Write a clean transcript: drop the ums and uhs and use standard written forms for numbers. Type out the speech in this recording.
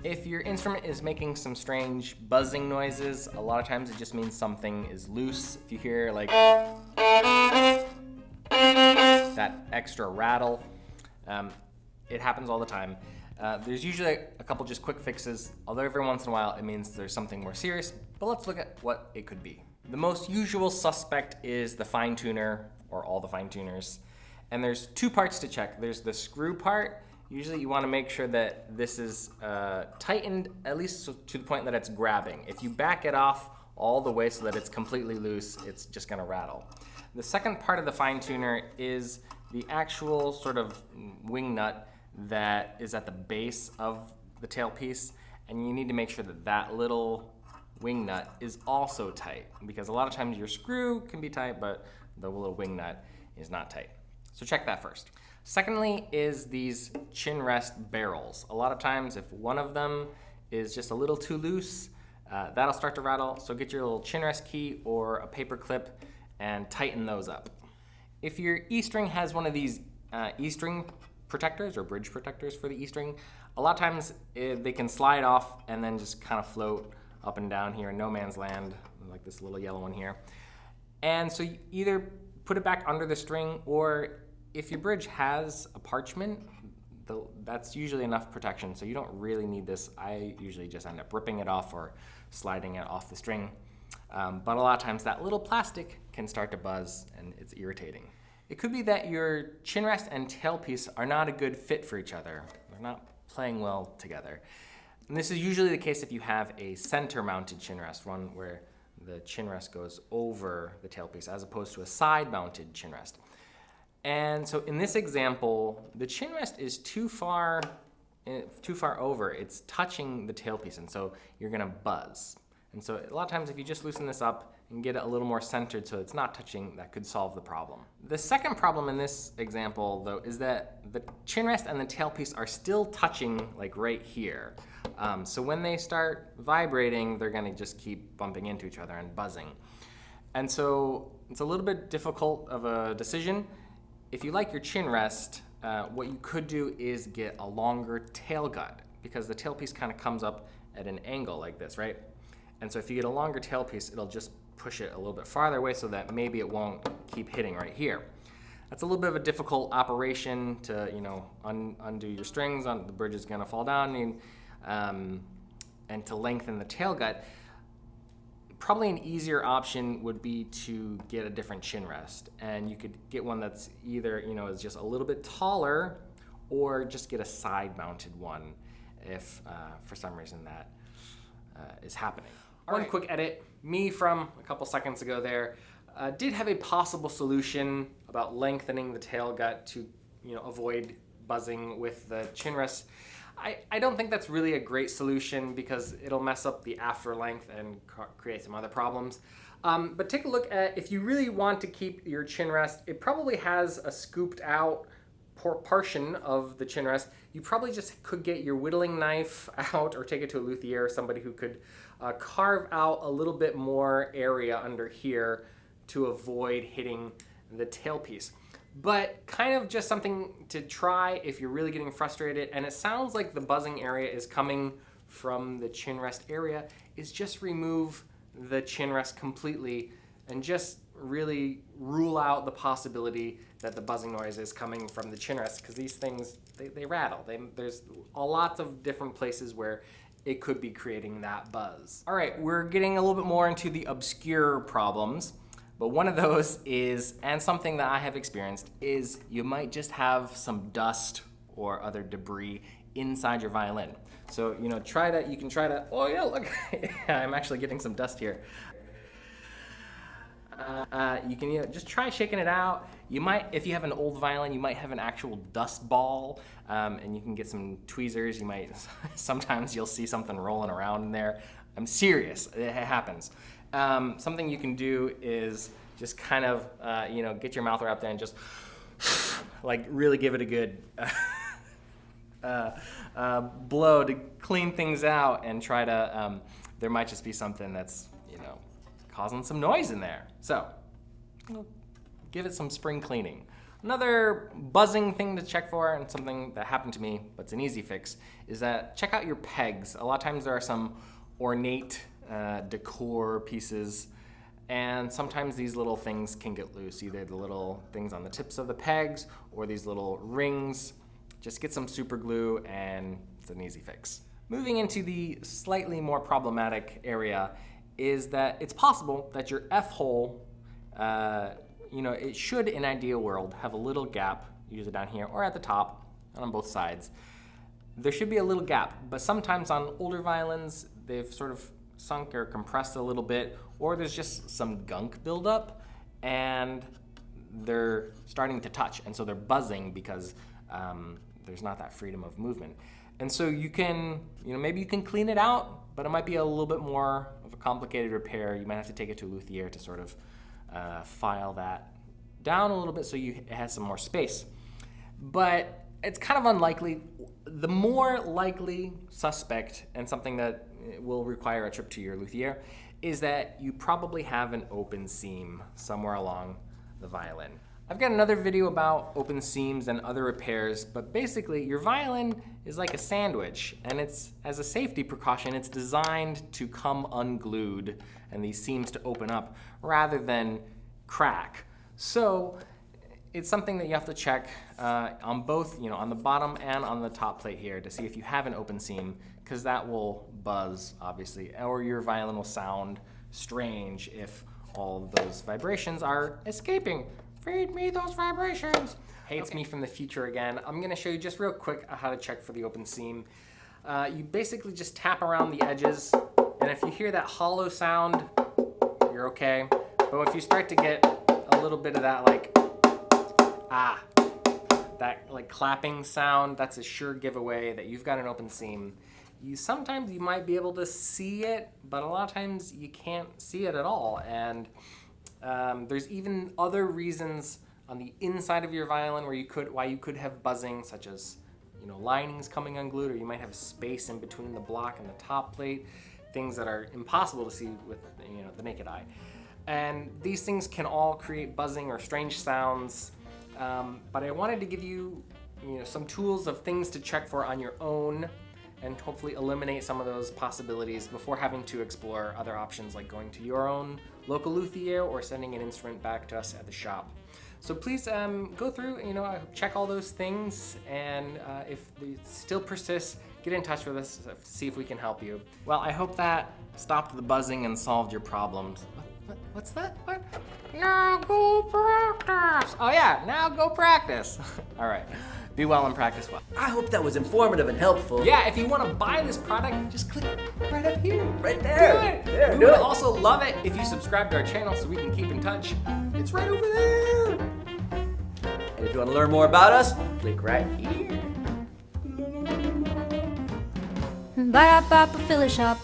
If your instrument is making some strange buzzing noises, a lot of times it just means something is loose. If you hear like that extra rattle, it happens all the time. There's usually a couple just quick fixes, although every once in a while it means there's something more serious, but let's look at what it could be. The most usual suspect is the fine tuner, or all the fine tuners. And there's two parts to check. There's the screw part. Usually you want to make sure that this is tightened at least to the point that it's grabbing. If you back it off all the way so that it's completely loose, it's just going to rattle. The second part of the fine tuner is the actual sort of wing nut that is at the base of the tailpiece, and you need to make sure that that little wing nut is also tight, because a lot of times your screw can be tight, but the little wing nut is not tight. So check that first. Secondly is these Chinrest barrels. A lot of times if one of them is just a little too loose, that'll start to rattle. So get your little Chinrest key or a paper clip and tighten those up. If your E-string has one of these E-string protectors or bridge protectors for the E-string, a lot of times they can slide off and then just kind of float up and down here in no man's land, like this little yellow one here. And so you either put it back under the string, or if your bridge has a parchment, that's usually enough protection, so you don't really need this. I usually just end up ripping it off or sliding it off the string. But a lot of times that little plastic can start to buzz and it's irritating. It could be that your chinrest and tailpiece are not a good fit for each other. They're not playing well together. And this is usually the case if you have a center-mounted chinrest, one where the chinrest goes over the tailpiece as opposed to a side-mounted chinrest. And so in this example, the chinrest is too far over. It's touching the tailpiece, and so you're gonna buzz. And so a lot of times if you just loosen this up and get it a little more centered so it's not touching, that could solve the problem. The second problem in this example, though, is that the chinrest and the tailpiece are still touching like right here. So when they start vibrating, they're gonna just keep bumping into each other and buzzing. And so it's a little bit difficult of a decision. If you like your chinrest, what you could do is get a longer tail gut, because the tailpiece kind of comes up at an angle like this, right? And so if you get a longer tailpiece, it'll just push it a little bit farther away so that maybe it won't keep hitting right here. That's a little bit of a difficult operation to, undo your strings. The bridge is gonna fall down, and to lengthen the tail gut. Probably an easier option would be to get a different chinrest, and you could get one that's either is just a little bit taller, or just get a side-mounted one if for some reason that is happening. One quick edit, me from a couple seconds ago there, did have a possible solution about lengthening the tail gut to avoid buzzing with the chinrest. I don't think that's really a great solution because it'll mess up the after length and create some other problems. But take a look at, if you really want to keep your chinrest, it probably has a scooped out portion of the chinrest. You probably just could get your whittling knife out or take it to a luthier, somebody who could carve out a little bit more area under here to avoid hitting the tailpiece. But kind of just something to try if you're really getting frustrated, and it sounds like the buzzing area is coming from the chinrest area, is just remove the chinrest completely and just really rule out the possibility that the buzzing noise is coming from the chinrest, because these things, they rattle. There's a lots of different places where it could be creating that buzz. All right, we're getting a little bit more into the obscure problems. But one of those is, and something that I have experienced, is you might just have some dust or other debris inside your violin. So, you can try to, oh yeah, look, I'm actually getting some dust here. You can just try shaking it out. You might, if you have an old violin, you might have an actual dust ball, and you can get some tweezers. Sometimes you'll see something rolling around in there. I'm serious, it happens. Something you can do is just kind of, get your mouth right up there and just like really give it a good blow to clean things out, and try to, there might just be something that's, causing some noise in there. So give it some spring cleaning. Another buzzing thing to check for, and something that happened to me, but it's an easy fix, is that check out your pegs. A lot of times there are some ornate decor pieces, and sometimes these little things can get loose, either the little things on the tips of the pegs or these little rings. Just get some super glue and it's an easy fix. Moving into the slightly more problematic area is that it's possible that your F-hole, it should, in an ideal world, have a little gap, usually down here or at the top, and on both sides. There should be a little gap, but sometimes on older violins, they've sort of sunk or compressed a little bit, or there's just some gunk buildup, and they're starting to touch, and so they're buzzing because there's not that freedom of movement. And so you can, maybe you can clean it out, but it might be a little bit more of a complicated repair. You might have to take it to a luthier to sort of file that down a little bit so it has some more space. But it's kind of unlikely. The more likely suspect, and something that will require a trip to your luthier, is that you probably have an open seam somewhere along the violin. I've got another video about open seams and other repairs, but basically your violin is like a sandwich, and it's, as a safety precaution, it's designed to come unglued and these seams to open up rather than crack. So it's something that you have to check on both, on the bottom and on the top plate here to see if you have an open seam, because that will buzz, obviously, or your violin will sound strange if all of those vibrations are escaping. Feed me those vibrations. Hey, it's me from the future again. I'm gonna show you just real quick how to check for the open seam. You basically just tap around the edges, and if you hear that hollow sound, you're okay. But if you start to get a little bit of that that clapping sound, that's a sure giveaway that you've got an open seam. Sometimes you might be able to see it, but a lot of times you can't see it at all. And there's even other reasons on the inside of your violin why you could have buzzing, such as linings coming unglued, or you might have a space in between the block and the top plate, things that are impossible to see with the naked eye. And these things can all create buzzing or strange sounds. But I wanted to give you some tools of things to check for on your own, and hopefully eliminate some of those possibilities before having to explore other options like going to your own local luthier or sending an instrument back to us at the shop. So please go through, check all those things, and if it still persists, get in touch with us to see if we can help you. Well, I hope that stopped the buzzing and solved your problems. What's that? What? Now go practice! Oh yeah, now go practice! All right. Be well and practice well. I hope that was informative and helpful. Yeah, if you want to buy this product, just click right up here. Right there. Do it. We would also love it if you subscribe to our channel so we can keep in touch. It's right over there. And if you want to learn more about us, click right here. Fiddlershop.